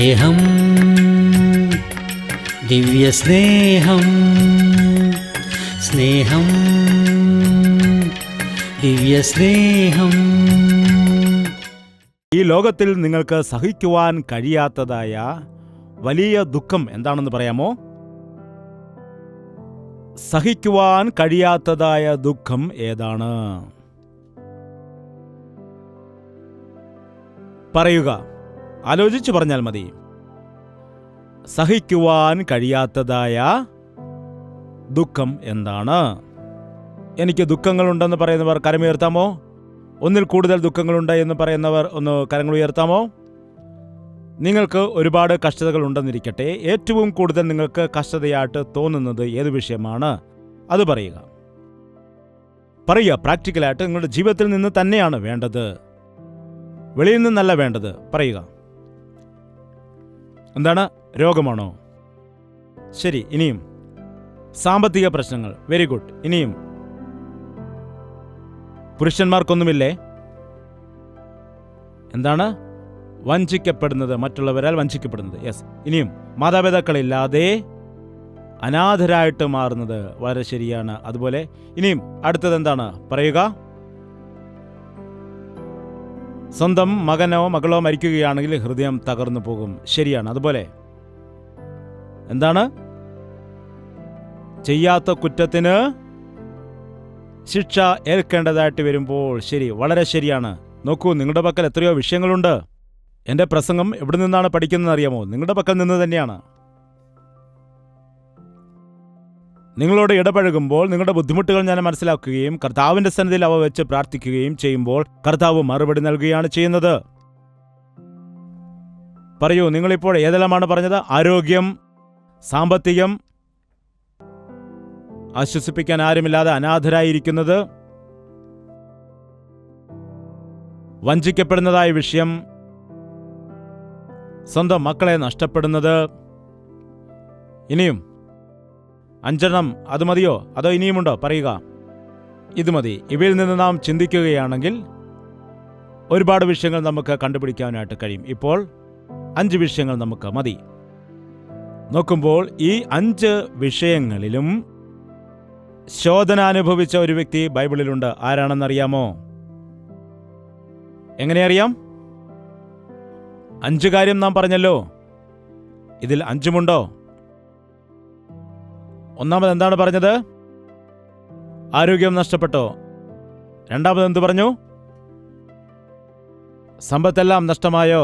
സ്നേഹം, ദിവ്യസ്നേഹം, സ്നേഹം, ദിവ്യസ്നേഹം. ഈ ലോകത്തിൽ നിങ്ങൾക്ക് സഹിക്കുവാൻ കഴിയാത്തതായ വലിയ ദുഃഖം എന്താണെന്ന് പറയാമോ? സഹിക്കുവാൻ കഴിയാത്തതായ ദുഃഖം ഏതാണ്? പറയുക, ആലോചിച്ചു പറഞ്ഞാൽ മതി. സഹിക്കുവാൻ കഴിയാത്തതായ ദുഃഖം എന്താണ്? എനിക്ക് ദുഃഖങ്ങളുണ്ടെന്ന് പറയുന്നവർ കരമുയർത്താമോ? ഒന്നിൽ കൂടുതൽ ദുഃഖങ്ങളുണ്ട് എന്ന് പറയുന്നവർ ഒന്ന് കരങ്ങൾ ഉയർത്താമോ? നിങ്ങൾക്ക് ഒരുപാട് കഷ്ടതകൾ ഉണ്ടെന്നിരിക്കട്ടെ, ഏറ്റവും കൂടുതൽ നിങ്ങൾക്ക് കഷ്ടതയായിട്ട് തോന്നുന്നത് ഏത് വിഷയമാണ്? അത് പറയുക. പ്രാക്ടിക്കലായിട്ട് നിങ്ങളുടെ ജീവിതത്തിൽ നിന്ന് തന്നെയാണ് വേണ്ടത്, വെളിയിൽ നിന്നല്ല വേണ്ടത്. പറയുക. എന്താണ്? രോഗമാണോ? ശരി. ഇനിയും സാമ്പത്തിക പ്രശ്നങ്ങൾ. Very good. ഇനിയും പുരുഷന്മാർക്കൊന്നുമില്ലേ? എന്താണ്? വഞ്ചിക്കപ്പെടുന്നത്, മറ്റുള്ളവരാൽ വഞ്ചിക്കപ്പെടുന്നത്. യെസ്. ഇനിയും മാതാപിതാക്കളില്ലാതെ അനാഥരായിട്ട് മാറുന്നത്. വളരെ ശരിയാണ്. അതുപോലെ ഇനിയും അടുത്തത് എന്താണ്? പറയുക. സ്വന്തം മകനോ മകളോ മരിക്കുകയാണെങ്കിൽ ഹൃദയം തകർന്നു പോകും. ശരിയാണ്. അതുപോലെ എന്താണ്? ചെയ്യാത്ത കുറ്റത്തിന് ശിക്ഷ ഏൽക്കേണ്ടതായിട്ട് വരുമ്പോൾ. ശരി, വളരെ ശരിയാണ്. നോക്കൂ, നിങ്ങളുടെ പക്കൽ എത്രയോ വിഷയങ്ങളുണ്ട്. എൻ്റെ പ്രസംഗം എവിടെ നിന്നാണ് പഠിക്കുന്നത് അറിയാമോ? നിങ്ങളുടെ പക്കൽ നിന്ന് തന്നെയാണ്. നിങ്ങളോട് ഇടപഴകുമ്പോൾ നിങ്ങളുടെ ബുദ്ധിമുട്ടുകൾ ഞാൻ മനസ്സിലാക്കുകയും കർത്താവിൻ്റെ സന്നിധിയിൽ അവ വെച്ച് പ്രാർത്ഥിക്കുകയും ചെയ്യുമ്പോൾ കർത്താവ് മറുപടി നൽകുകയാണ് ചെയ്യുന്നത്. പറയൂ, നിങ്ങളിപ്പോൾ ഏതെല്ലാമാണ് പറഞ്ഞത്? ആരോഗ്യം, സാമ്പത്തികം, ആശ്വസിപ്പിക്കാൻ ആരുമില്ലാതെ അനാഥരായിരിക്കുന്നത്, വഞ്ചിക്കപ്പെടുന്നതായ വിഷയം, സ്വന്തം മക്കളെ നഷ്ടപ്പെടുന്നത്. ഇനിയും 5 അത് മതിയോ? അതോ ഇനിയുമുണ്ടോ? പറയുക. ഇത് മതി. ഇവയിൽ നിന്ന് നാം ചിന്തിക്കുകയാണെങ്കിൽ ഒരുപാട് വിഷയങ്ങൾ നമുക്ക് കണ്ടുപിടിക്കാനായിട്ട് കഴിയും. ഇപ്പോൾ 5 വിഷയങ്ങൾ നമുക്ക് മതി. നോക്കുമ്പോൾ ഈ 5 വിഷയങ്ങളിലും ശോധന അനുഭവിച്ച ഒരു വ്യക്തി ബൈബിളിലുണ്ട്. ആരാണെന്നറിയാമോ? എങ്ങനെ അറിയാം? 5 കാര്യം നാം പറഞ്ഞല്ലോ. ഇതിൽ 5ഉമുണ്ടോ? ഒന്നാമത് എന്താണ് പറഞ്ഞത്? ആരോഗ്യം നഷ്ടപ്പെട്ടോ? രണ്ടാമത് എന്തു പറഞ്ഞു? സമ്പത്തെല്ലാം നഷ്ടമായോ?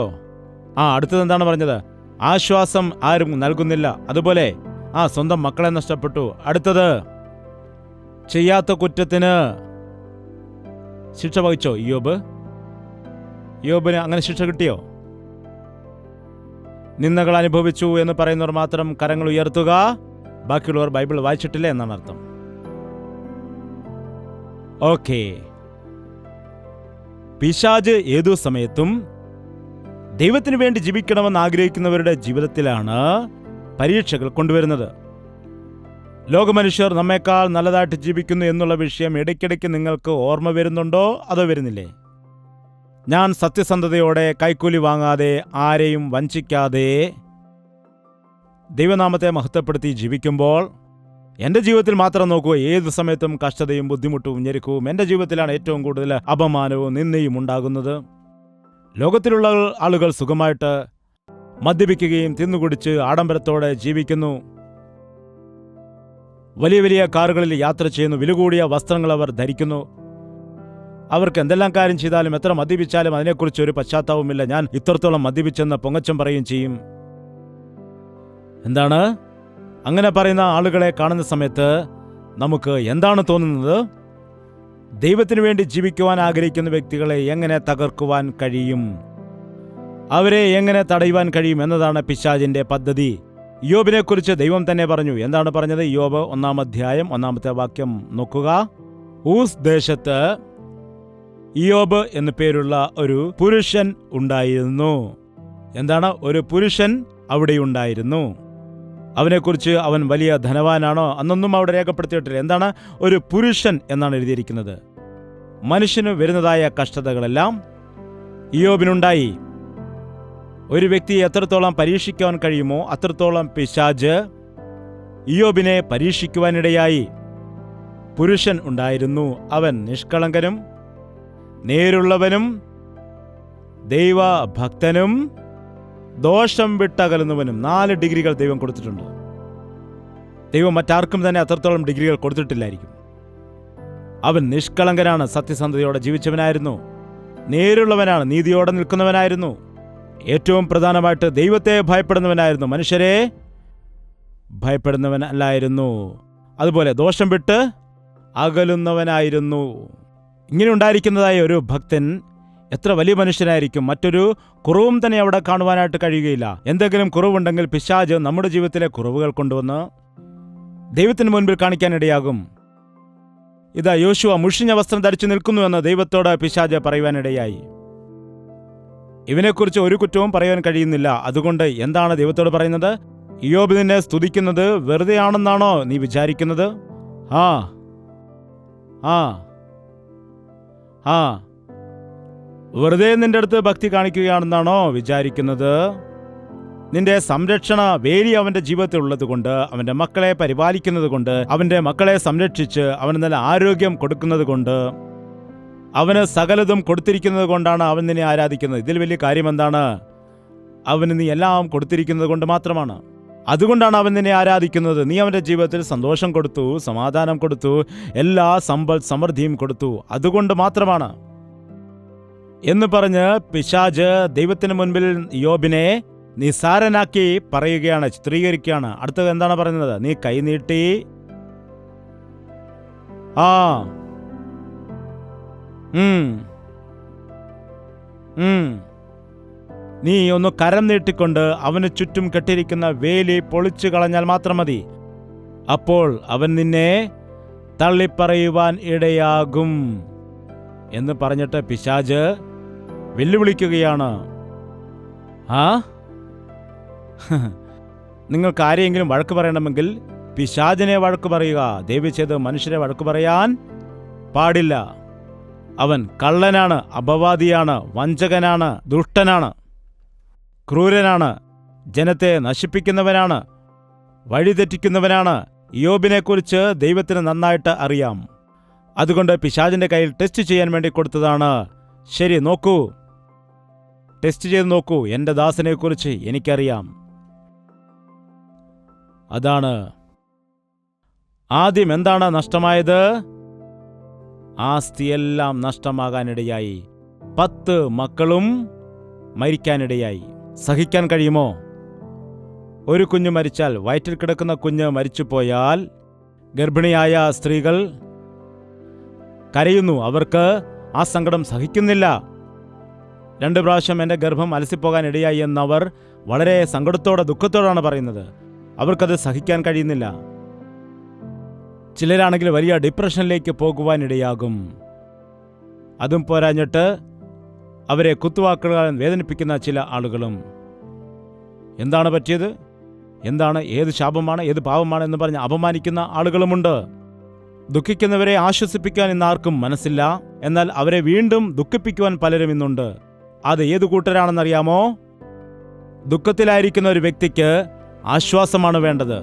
അടുത്തത് എന്താണ് പറഞ്ഞത്? ആശ്വാസം ആരും നൽകുന്നില്ല. അതുപോലെ സ്വന്തം മക്കളെ നഷ്ടപ്പെട്ടു. അടുത്തത്, ചെയ്യാത്ത കുറ്റത്തിന് ശിക്ഷ വഹിച്ചോ? യോബിന് അങ്ങനെ ശിക്ഷ കിട്ടിയോ? നിന്ദകൾ അനുഭവിച്ചു എന്ന് പറയുന്നവർ മാത്രം കരങ്ങൾ ഉയർത്തുക. ബാക്കിയുള്ളവർ ബൈബിൾ വായിച്ചിട്ടില്ല എന്നാണ് അർത്ഥം. ഓക്കേ. പിശാച് ഏതു സമയത്തും ദൈവത്തിന് വേണ്ടി ജീവിക്കണമെന്ന് ആഗ്രഹിക്കുന്നവരുടെ ജീവിതത്തിലാണ് പരീക്ഷകൾ കൊണ്ടുവരുന്നത്. ലോകമനുഷ്യർ നമ്മേക്കാൾ നല്ലതായിട്ട് ജീവിക്കുന്നു എന്നുള്ള വിഷയം ഇടയ്ക്കിടയ്ക്ക് നിങ്ങൾക്ക് ഓർമ്മ വരുന്നുണ്ടോ? അതോ വരുന്നില്ലേ? ഞാൻ സത്യസന്ധതയോടെ കൈക്കൂലി വാങ്ങാതെ ആരെയും വഞ്ചിക്കാതെ ദൈവനാമത്തെ മഹത്വപ്പെടുത്തി ജീവിക്കുമ്പോൾ എൻ്റെ ജീവിതത്തിൽ മാത്രം നോക്കൂ, ഏതു സമയത്തും കഷ്ടതയും ബുദ്ധിമുട്ടും ഞെരുക്കവും എൻ്റെ ജീവിതത്തിലാണ് ഏറ്റവും കൂടുതൽ അപമാനവും നിന്ദയും ഉണ്ടാകുന്നത്. ലോകത്തിലുള്ള ആളുകൾ സുഖമായിട്ട് മദ്യപിക്കുകയും തിന്നുകുടിച്ച് ആഡംബരത്തോടെ ജീവിക്കുന്നു. വലിയ വലിയ കാറുകളിൽ യാത്ര ചെയ്യുന്നു. വില കൂടിയ വസ്ത്രങ്ങൾ അവർ ധരിക്കുന്നു. അവർക്ക് എന്തെല്ലാം കാര്യം ചെയ്താലും എത്ര മദ്യപിച്ചാലും അതിനെക്കുറിച്ച് ഒരു പശ്ചാത്താപവുമില്ല. ഞാൻ ഇത്രത്തോളം മദ്യപിച്ചെന്ന് പൊങ്ങച്ചം പറയുകയും ചെയ്യും. എന്താണ്? അങ്ങനെ പറയുന്ന ആളുകളെ കാണുന്ന സമയത്ത് നമുക്ക് എന്താണ് തോന്നുന്നത്? ദൈവത്തിനു വേണ്ടി ജീവിക്കുവാൻ ആഗ്രഹിക്കുന്ന വ്യക്തികളെ എങ്ങനെ തകർക്കുവാൻ കഴിയും, അവരെ എങ്ങനെ തടയുവാൻ കഴിയും എന്നതാണ് പിശാചിന്റെ പദ്ധതി. യോബിനെ കുറിച്ച് ദൈവം തന്നെ പറഞ്ഞു. എന്താണ് പറഞ്ഞത്? യോബ് 1-ാം അധ്യായം 1-ാമത്തെ വാക്യം നോക്കുക. ഊസ് ദേശത്ത് ഇയ്യോബ് എന്നു പേരുള്ള ഒരു പുരുഷൻ ഉണ്ടായിരുന്നു. എന്താണ്? ഒരു പുരുഷൻ അവിടെയുണ്ടായിരുന്നു. അവനെക്കുറിച്ച് അവൻ വലിയ ധനവാനാണോ? അന്നൊന്നും അവിടെ രേഖപ്പെടുത്തിയിട്ടില്ല. എന്താണ്? ഒരു പുരുഷൻ എന്നാണ് എഴുതിയിരിക്കുന്നത്. മനുഷ്യന് വരുന്നതായ കഷ്ടതകളെല്ലാം ഇയ്യോബിനുണ്ടായി. ഒരു വ്യക്തിയെ എത്രത്തോളം പരീക്ഷിക്കുവാൻ കഴിയുമോ അത്രത്തോളം പിശാച് ഇയ്യോബിനെ പരീക്ഷിക്കുവാനിടയായി. പുരുഷൻ ഉണ്ടായിരുന്നു. അവൻ നിഷ്കളങ്കനും നേരുള്ളവനും ദൈവഭക്തനും ദോഷം വിട്ടകലുന്നവനും. 4 ഡിഗ്രികൾ ദൈവം കൊടുത്തിട്ടുണ്ട്. ദൈവം മറ്റാർക്കും തന്നെ അത്രത്തോളം ഡിഗ്രികൾ കൊടുത്തിട്ടില്ലായിരിക്കും. അവൻ നിഷ്കളങ്കനാണ്, സത്യസന്ധതയോടെ ജീവിച്ചവനായിരുന്നു, നേരുള്ളവനാണ്, നീതിയോടെ നിൽക്കുന്നവനായിരുന്നു, ഏറ്റവും പ്രധാനമായിട്ട് ദൈവത്തെ ഭയപ്പെടുന്നവനായിരുന്നു, മനുഷ്യരെ ഭയപ്പെടുന്നവനല്ലായിരുന്നു. അതുപോലെ ദോഷം വിട്ട് അകലുന്നവനായിരുന്നു. ഇങ്ങനെ ഉണ്ടായിരിക്കുന്നതായ ഒരു ഭക്തൻ എത്ര വലിയ മനുഷ്യനായിരിക്കും. മറ്റൊരു കുറവും തന്നെ അവിടെ കാണുവാനായിട്ട് കഴിയുകയില്ല. എന്തെങ്കിലും കുറവുണ്ടെങ്കിൽ പിശാച് നമ്മുടെ ജീവിതത്തിലെ കുറവുകൾ കൊണ്ടുവന്ന് ദൈവത്തിന് മുൻപിൽ കാണിക്കാനിടയാകും. ഇതാ യോശുവ മുഷിഞ്ഞ വസ്ത്രം ധരിച്ചു നിൽക്കുന്നുവെന്ന് ദൈവത്തോട് പിശാച് പറയുവാനിടയായി. ഇവനെക്കുറിച്ച് ഒരു കുറ്റവും പറയാൻ കഴിയുന്നില്ല. അതുകൊണ്ട് എന്താണ് ദൈവത്തോട് പറയുന്നത്? ഇയ്യോബ് നിന്നെ സ്തുതിക്കുന്നത് വെറുതെയാണെന്നാണോ നീ വിചാരിക്കുന്നത്? ആ ആ ആ വെറുതെ നിന്റെ അടുത്ത് ഭക്തി കാണിക്കുകയാണെന്നാണോ വിചാരിക്കുന്നത്? നിന്റെ സംരക്ഷണ വേലി അവന്റെ ജീവിതത്തിൽ ഉള്ളതുകൊണ്ട്, അവന്റെ മക്കളെ പരിപാലിക്കുന്നത് കൊണ്ട്, അവന്റെ മക്കളെ സംരക്ഷിച്ച് അവന് നല്ല ആരോഗ്യം കൊടുക്കുന്നത് കൊണ്ട്, അവന് സകലതും കൊടുത്തിരിക്കുന്നത് കൊണ്ടാണ് അവൻ നിന്നെ ആരാധിക്കുന്നത്. ഇതിൽ വലിയ കാര്യം എന്താണ്? അവന് നീ എല്ലാം കൊടുത്തിരിക്കുന്നത് കൊണ്ട് മാത്രമാണ്. അതുകൊണ്ടാണ് അവൻ നിന്നെ ആരാധിക്കുന്നത്. നീ അവന്റെ ജീവിതത്തിൽ സന്തോഷം കൊടുത്തു, സമാധാനം കൊടുത്തു, എല്ലാ സമ്പൽ സമൃദ്ധിയും കൊടുത്തു. അതുകൊണ്ട് മാത്രമാണ് എന്ന് പറഞ്ഞ് പിശാച് ദൈവത്തിന് മുൻപിൽ ഇയ്യോബിനെ നിസാരനാക്കി പറയുകയാണ്, ചിത്രീകരിക്കുകയാണ്. അടുത്തത് എന്താണ് പറയുന്നത്? നീ കൈനീട്ടി നീ ഒന്ന് കരം നീട്ടിക്കൊണ്ട് അവന് ചുറ്റും കെട്ടിരിക്കുന്ന വേലി പൊളിച്ചു കളഞ്ഞാൽ മാത്രം മതി. അപ്പോൾ അവൻ നിന്നെ തള്ളിപ്പറയുവാൻ ഇടയാകും എന്ന് പറഞ്ഞിട്ട് പിശാച് വെല്ലുവിളിക്കുകയാണ്. നിങ്ങൾക്ക് ആരെയെങ്കിലും വഴക്ക് പറയണമെങ്കിൽ പിശാചിനെ വഴക്ക് പറയുക. ദയവ് ചെയ്ത് മനുഷ്യരെ വഴക്ക് പറയാൻ പാടില്ല. അവൻ കള്ളനാണ്, അപവാദിയാണ്, വഞ്ചകനാണ്, ദുഷ്ടനാണ്, ക്രൂരനാണ്, ജനത്തെ നശിപ്പിക്കുന്നവനാണ്, വഴിതെറ്റിക്കുന്നവനാണ്. ഇയ്യോബിനെക്കുറിച്ച് ദൈവത്തിന് നന്നായിട്ട് അറിയാം. അതുകൊണ്ട് പിശാചിന്റെ കയ്യിൽ ടെസ്റ്റ് ചെയ്യാൻ വേണ്ടി കൊടുത്തതാണ്. ശരി, നോക്കൂ, ടെസ്റ്റ് ചെയ്ത് നോക്കൂ, എൻ്റെ ദാസനെക്കുറിച്ച് എനിക്കറിയാം. അതാണ് ആദ്യം എന്താണ് നഷ്ടമായത്? ആസ്തിയെല്ലാം നഷ്ടമാകാനിടയായി. 10 മക്കളും മരിക്കാനിടയായി. സഹിക്കാൻ കഴിയുമോ? ഒരു കുഞ്ഞ് മരിച്ചാൽ, വയറ്റിൽ കിടക്കുന്ന കുഞ്ഞ് മരിച്ചുപോയാൽ ഗർഭിണിയായ സ്ത്രീകൾ കരയുന്നു. അവർക്ക് ആ സങ്കടം സഹിക്കുന്നില്ല. 2 പ്രാവശ്യം എൻ്റെ ഗർഭം അലസിപ്പോകാൻ ഇടയായി എന്നവർ വളരെ സങ്കടത്തോടെ ദുഃഖത്തോടാണ് പറയുന്നത്. അവർക്കത് സഹിക്കാൻ കഴിയുന്നില്ല. ചിലരാണെങ്കിൽ വലിയ ഡിപ്രഷനിലേക്ക് പോകുവാനിടയാകും. അതും പോരാഞ്ഞിട്ട് അവരെ കുത്തുവാക്കുകളാൽ വേദനിപ്പിക്കുന്ന ചില ആളുകളും. എന്താണ് പറ്റിയത്? എന്താണ്? ഏത് ശാപമാണ്, ഏത് പാപമാണ് എന്ന് പറഞ്ഞ് അപമാനിക്കുന്ന ആളുകളുമുണ്ട്. ദുഃഖിക്കുന്നവരെ ആശ്വസിപ്പിക്കാൻ ഇന്നാർക്കും മനസ്സില്ല. എന്നാൽ അവരെ വീണ്ടും ദുഃഖിപ്പിക്കുവാൻ പലരും ഇന്നുണ്ട്. അത് ഏതു കൂട്ടരാണെന്നറിയാമോ? ദുഃഖത്തിലായിരിക്കുന്ന ഒരു വ്യക്തിക്ക് ആശ്വാസമാണ് വേണ്ടത്.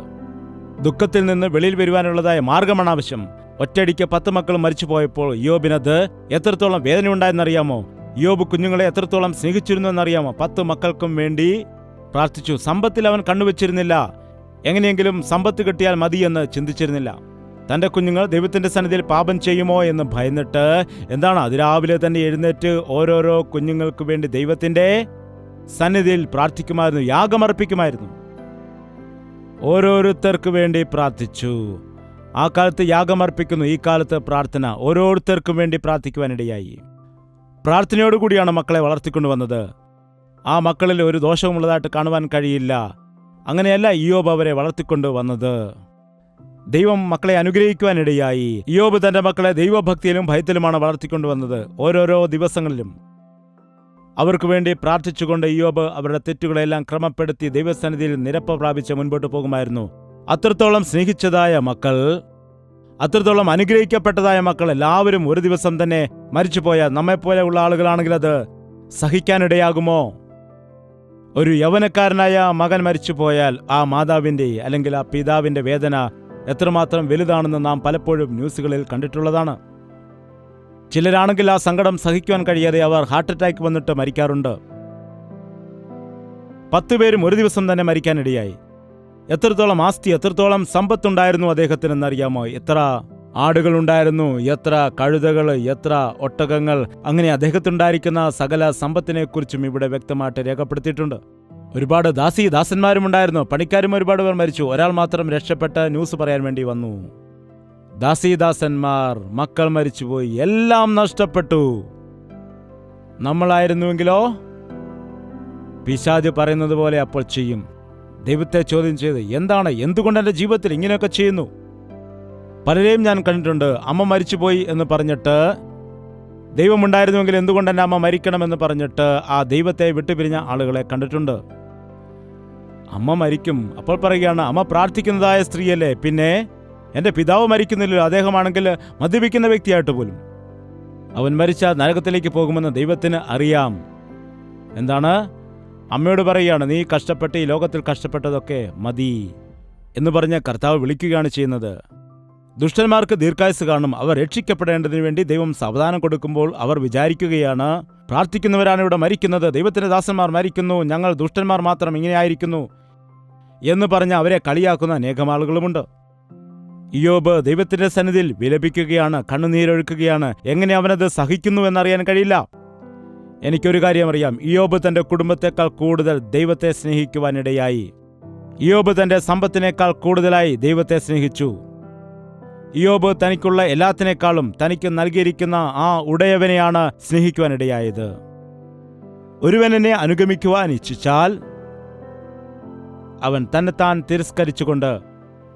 ദുഃഖത്തിൽ നിന്ന് വെളിയിൽ വരുവാനുള്ളതായ മാർഗമാണ് ആവശ്യം. ഒറ്റയടിക്ക് 10 മക്കൾ മരിച്ചു പോയപ്പോൾ ഇയ്യോബിനത് എത്രത്തോളം വേദനയുണ്ടായെന്നറിയാമോ? ഇയ്യോബ് കുഞ്ഞുങ്ങളെ എത്രത്തോളം സ്നേഹിച്ചിരുന്നു എന്നറിയാമോ? 10 മക്കൾക്കും വേണ്ടി പ്രാർത്ഥിച്ചു. സമ്പത്തിൽ അവൻ കണ്ണുവെച്ചിരുന്നില്ല. എങ്ങനെയെങ്കിലും സമ്പത്ത് കിട്ടിയാൽ മതിയെന്ന് ചിന്തിച്ചിരുന്നില്ല. തൻ്റെ കുഞ്ഞുങ്ങൾ ദൈവത്തിൻ്റെ സന്നിധിയിൽ പാപം ചെയ്യുമോ എന്ന് ഭയന്നിട്ട് എന്താണ്, അതിരാവിലെ തന്നെ എഴുന്നേറ്റ് ഓരോരോ കുഞ്ഞുങ്ങൾക്ക് വേണ്ടി ദൈവത്തിൻ്റെ സന്നിധിയിൽ പ്രാർത്ഥിക്കുമായിരുന്നു, യാഗമർപ്പിക്കുമായിരുന്നു. ഓരോരുത്തർക്ക് വേണ്ടി പ്രാർത്ഥിച്ചു. ആ കാലത്ത് യാഗമർപ്പിക്കുന്നു, ഈ കാലത്ത് പ്രാർത്ഥന. ഓരോരുത്തർക്കും വേണ്ടി പ്രാർത്ഥിക്കുവാനിടയായി. പ്രാർത്ഥനയോടുകൂടിയാണ് മക്കളെ വളർത്തിക്കൊണ്ടുവന്നത്. ആ മക്കളിൽ ഒരു ദോഷവുമുള്ളതായിട്ട് കാണുവാൻ കഴിയില്ല. അങ്ങനെയല്ല ഇയ്യോബ് അവരെ വളർത്തിക്കൊണ്ടുവന്നത്. ദൈവം മക്കളെ അനുഗ്രഹിക്കുവാനിടയായി. ഇയ്യോബ് തന്റെ മക്കളെ ദൈവഭക്തിയിലും ഭയത്തിലുമാണ് വളർത്തിക്കൊണ്ടുവന്നത്. ഓരോരോ ദിവസങ്ങളിലും അവർക്ക് വേണ്ടി പ്രാർത്ഥിച്ചുകൊണ്ട് ഇയ്യോബ് അവരുടെ തെറ്റുകളെല്ലാം ക്രമപ്പെടുത്തി ദൈവസന്നിധിയിൽ നിരപ്പ് പ്രാപിച്ച് മുൻപോട്ട് പോകുമായിരുന്നു. അത്രത്തോളം സ്നേഹിച്ചതായ മക്കൾ, അത്രത്തോളം അനുഗ്രഹിക്കപ്പെട്ടതായ മക്കൾ എല്ലാവരും ഒരു ദിവസം തന്നെ മരിച്ചുപോയാൽ നമ്മെപ്പോലെയുള്ള ആളുകളാണെങ്കിൽ അത് സഹിക്കാനിടയാകുമോ? ഒരു യൗവനക്കാരനായ മകൻ മരിച്ചുപോയാൽ ആ മാതാവിൻ്റെ അല്ലെങ്കിൽ ആ പിതാവിൻ്റെ വേദന എത്രമാത്രം വലുതാണെന്ന് നാം പലപ്പോഴും ന്യൂസുകളിൽ കണ്ടിട്ടുള്ളതാണ്. ചിലരാണെങ്കിൽ ആ സങ്കടം സഹിക്കുവാൻ കഴിയാതെ അവർ ഹാർട്ട് അറ്റാക്ക് വന്നിട്ട് മരിക്കാറുണ്ട്. 10 പേരും ഒരു ദിവസം തന്നെ മരിക്കാനിടയായി. എത്രത്തോളം ആസ്തി, എത്രത്തോളം സമ്പത്തുണ്ടായിരുന്നു അദ്ദേഹത്തിനെന്നറിയാമോ? എത്ര ആടുകളുണ്ടായിരുന്നു, എത്ര കഴുതകൾ, എത്ര ഒട്ടകങ്ങൾ, അങ്ങനെ അദ്ദേഹത്തിനുണ്ടായിരിക്കുന്ന സകല സമ്പത്തിനെക്കുറിച്ചും ഇവിടെ വ്യക്തമായിട്ട് രേഖപ്പെടുത്തിയിട്ടുണ്ട്. ഒരുപാട് ദാസന്മാരുമുണ്ടായിരുന്നു, പണിക്കാരും ഒരുപാട് പേർ മരിച്ചു. ഒരാൾ മാത്രം രക്ഷപ്പെട്ട് ന്യൂസ് പറയാൻ വേണ്ടി വന്നു. ദാസന്മാർ, മക്കൾ മരിച്ചുപോയി, എല്ലാം നഷ്ടപ്പെട്ടു. നമ്മളായിരുന്നുവെങ്കിലോ പിശാച് പറയുന്നത് പോലെ അപ്പോൾ ചെയ്യും. ദൈവത്തെ ചോദ്യം ചെയ്ത് എന്തുകൊണ്ട് എൻ്റെ ജീവിതത്തിൽ ഇങ്ങനെയൊക്കെ ചെയ്യുന്നു? പലരെയും ഞാൻ കണ്ടിട്ടുണ്ട്. അമ്മ മരിച്ചുപോയി എന്ന് പറഞ്ഞിട്ട്, ദൈവമുണ്ടായിരുന്നുവെങ്കിൽ എന്തുകൊണ്ട് എൻ്റെ അമ്മ മരിക്കണമെന്ന് പറഞ്ഞിട്ട് ആ ദൈവത്തെ വിട്ടുപിരിഞ്ഞ ആളുകളെ കണ്ടിട്ടുണ്ട്. അമ്മ മരിക്കും, അപ്പോൾ പറയുകയാണ്, അമ്മ പ്രാർത്ഥിക്കുന്നതായ സ്ത്രീയല്ലേ, പിന്നെ എൻ്റെ പിതാവ് മരിക്കുന്നില്ലല്ലോ, അദ്ദേഹമാണെങ്കിൽ മദ്യപിക്കുന്ന വ്യക്തിയായിട്ട് പോലും. അവൻ മരിച്ചാൽ നരകത്തിലേക്ക് പോകുമെന്ന് ദൈവത്തിന് അറിയാം. അമ്മയോട് പറയുകയാണ്, നീ കഷ്ടപ്പെട്ട് ഈ ലോകത്തിൽ കഷ്ടപ്പെട്ടതൊക്കെ മതി എന്ന് പറഞ്ഞ് കർത്താവ് വിളിക്കുകയാണ് ചെയ്യുന്നത്. ദുഷ്ടന്മാർക്ക് ദീർഘായുസ് കാണും. അവർ രക്ഷിക്കപ്പെടേണ്ടതിനു വേണ്ടി ദൈവം സാവധാനം കൊടുക്കുമ്പോൾ അവർ വിചാരിക്കുകയാണ്, പ്രാർത്ഥിക്കുന്നവരാണ് ഇവിടെ മരിക്കുന്നത്, ദൈവത്തിന്റെ ദാസന്മാർ മരിക്കുന്നു, ഞങ്ങൾ ദുഷ്ടന്മാർ മാത്രം ഇങ്ങനെയായിരിക്കുന്നു എന്ന് പറഞ്ഞ് അവരെ കളിയാക്കുന്ന അനേകം ആളുകളുമുണ്ട്. ഇയ്യോബ് ദൈവത്തിന്റെ സന്നിധിയിൽ വിലപിക്കുകയാണ്, കണ്ണുനീരൊഴുക്കുകയാണ്. എങ്ങനെ അവനത് സഹിക്കുന്നു എന്നറിയാൻ കഴിയില്ല. എനിക്കൊരു കാര്യം അറിയാം, ഇയ്യോബ് തന്റെ കുടുംബത്തെക്കാൾ കൂടുതൽ ദൈവത്തെ സ്നേഹിക്കുവാനിടയായി. ഇയ്യോബ് തന്റെ സമ്പത്തിനേക്കാൾ കൂടുതലായി ദൈവത്തെ സ്നേഹിച്ചു. ഇയ്യോബ് തനിക്കുള്ള എല്ലാത്തിനേക്കാളും തനിക്ക് നൽകിയിരിക്കുന്ന ആ ഉടയവനെയാണ് സ്നേഹിക്കുവാനിടയായത്. ഒരുവൻ എന്നെ അനുഗമിക്കുവാൻ ഇച്ഛിച്ചാൽ അവൻ തന്നെത്താൻ തിരസ്കരിച്ചുകൊണ്ട്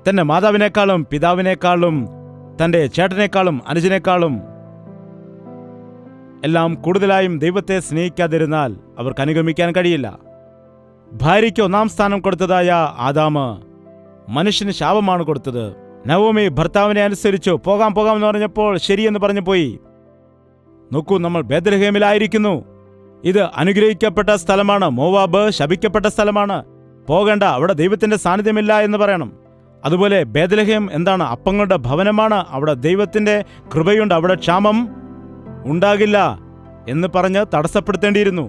തന്റെ മാതാവിനേക്കാളും പിതാവിനേക്കാളും തന്റെ ചേട്ടനേക്കാളും അനുജനേക്കാളും എല്ലാം കൂടുതലായും ദൈവത്തെ സ്നേഹിക്കാതിരുന്നാൽ അവർക്ക് അനുഗമിക്കാൻ കഴിയില്ല. ഭാര്യയ്ക്ക് 1-ാം സ്ഥാനം കൊടുത്തതായ ആദാമ് മനുഷ്യന് ശാപമാണ് കൊടുത്തത്. നവോമി ഭർത്താവിനെ അനുസരിച്ചു. പോകാം എന്ന് പറഞ്ഞപ്പോൾ ശരിയെന്ന് പറഞ്ഞു പോയി. നോക്കൂ, നമ്മൾ ബേത്ലഹേമിലായിരിക്കുന്നു. ഇത് അനുഗ്രഹിക്കപ്പെട്ട സ്ഥലമാണ്. മോവാബ് ശപിക്കപ്പെട്ട സ്ഥലമാണ്. പോകേണ്ട, അവിടെ ദൈവത്തിന്റെ സാന്നിധ്യമില്ല എന്ന് പറയണം. അതുപോലെ ബേത്ലഹേം അപ്പങ്ങളുടെ ഭവനമാണ്. അവിടെ ദൈവത്തിന്റെ കൃപയുണ്ട്, അവിടെ ക്ഷാമം ഉണ്ടാകില്ല എന്ന് പറഞ്ഞ് തടസ്സപ്പെടുത്തേണ്ടിയിരുന്നു.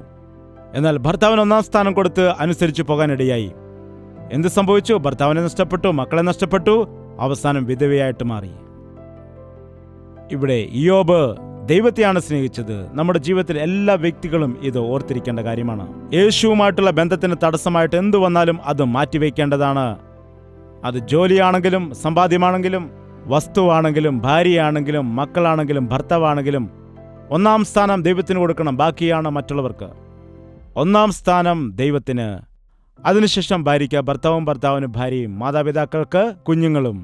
എന്നാൽ ഭർത്താവിന് 1-ാം സ്ഥാനം കൊടുത്ത് അനുസരിച്ച് പോകാനിടയായി. എന്ത് സംഭവിച്ചു? ഭർത്താവിനെ നഷ്ടപ്പെട്ടു, മക്കളെ നഷ്ടപ്പെട്ടു, അവസാനം വിധവയായിട്ട് മാറി. ഇവിടെ ഇയ്യോബ് ദൈവത്തെയാണ് സ്നേഹിച്ചത്. നമ്മുടെ ജീവിതത്തിൽ എല്ലാ വ്യക്തികളും ഇത് ഓർത്തിരിക്കേണ്ട കാര്യമാണ്. യേശുവുമായിട്ടുള്ള ബന്ധത്തിന് തടസ്സമായിട്ട് എന്തു വന്നാലും അത് മാറ്റിവെക്കേണ്ടതാണ്. അത് ജോലിയാണെങ്കിലും, സമ്പാദ്യമാണെങ്കിലും, വസ്തുവാണെങ്കിലും, ഭാര്യയാണെങ്കിലും, മക്കളാണെങ്കിലും, ഭർത്താവാണെങ്കിലും 1-ാം സ്ഥാനം ദൈവത്തിന് കൊടുക്കണം. ബാക്കിയാണ് മറ്റുള്ളവർക്ക്. 1-ാം സ്ഥാനം ദൈവത്തിന്, അതിനുശേഷം ഭാര്യയ്ക്ക്, ഭർത്താവിന് ഭാര്യയും, മാതാപിതാക്കൾക്ക് കുഞ്ഞുങ്ങളും.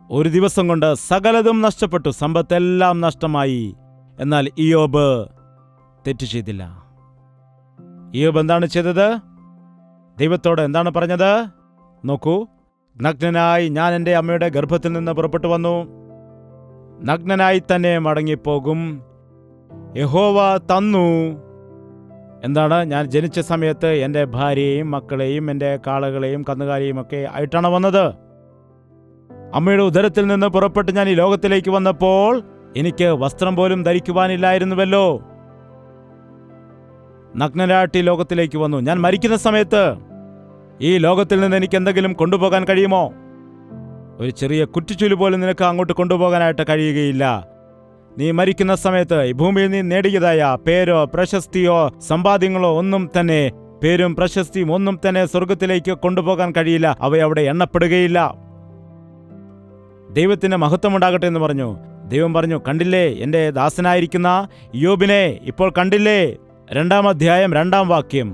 ഒരു ദിവസം കൊണ്ട് സകലതും നഷ്ടപ്പെട്ടു, സമ്പത്തെല്ലാം നഷ്ടമായി. എന്നാൽ ഇയ്യോബ് തെറ്റ് ചെയ്തില്ല. ഇയ്യോബ് എന്താണ് ചെയ്തത്? ദൈവത്തോട് എന്താണ് പറഞ്ഞത്? നോക്കൂ, നഗ്നനായി ഞാൻ എൻ്റെ അമ്മയുടെ ഗർഭത്തിൽ നിന്ന് പുറപ്പെട്ടു വന്നു, നഗ്നനായി തന്നെ മടങ്ങിപ്പോകും. യഹോവ തന്നു. ഞാൻ ജനിച്ച സമയത്ത് എൻ്റെ ഭാര്യയെയും മക്കളെയും എൻ്റെ കാളകളെയും കന്നുകാലിയും ഒക്കെ ആയിട്ടാണ് വന്നത്. അമ്മയുടെ ഉദരത്തിൽ നിന്ന് പുറപ്പെട്ട് ഞാൻ ഈ ലോകത്തിലേക്ക് വന്നപ്പോൾ എനിക്ക് വസ്ത്രം പോലും ധരിക്കുവാനില്ലായിരുന്നുവല്ലോ. നഗ്നനായിട്ട് ഈ ലോകത്തിലേക്ക് വന്നു. ഞാൻ മരിക്കുന്ന സമയത്ത് ഈ ലോകത്തിൽ നിന്ന് എനിക്ക് എന്തെങ്കിലും കൊണ്ടുപോകാൻ കഴിയുമോ? ഒരു ചെറിയ കുറ്റിച്ചൂല് പോലും നിനക്ക് അങ്ങോട്ട് കൊണ്ടുപോകാനായിട്ട് കഴിയുകയില്ല. നീ മരിക്കുന്ന സമയത്ത് ഈ ഭൂമിയിൽ നീ നേടിയതായ പേരോ പ്രശസ്തിയോ സമ്പാദ്യങ്ങളോ ഒന്നും തന്നെ, പേരും പ്രശസ്തിയും ഒന്നും തന്നെ സ്വർഗത്തിലേക്ക് കൊണ്ടുപോകാൻ കഴിയില്ല. അവയവിടെ എണ്ണപ്പെടുകയില്ല. ദൈവത്തിന് മഹത്വമുണ്ടാകട്ടെ എന്ന് പറഞ്ഞു. ദൈവം പറഞ്ഞു, കണ്ടില്ലേ എൻ്റെ ദാസനായിരിക്കുന്ന ഇയ്യോബിനെ, ഇപ്പോൾ കണ്ടില്ലേ? 2-ാം അധ്യായം 2-ാം വാക്യം.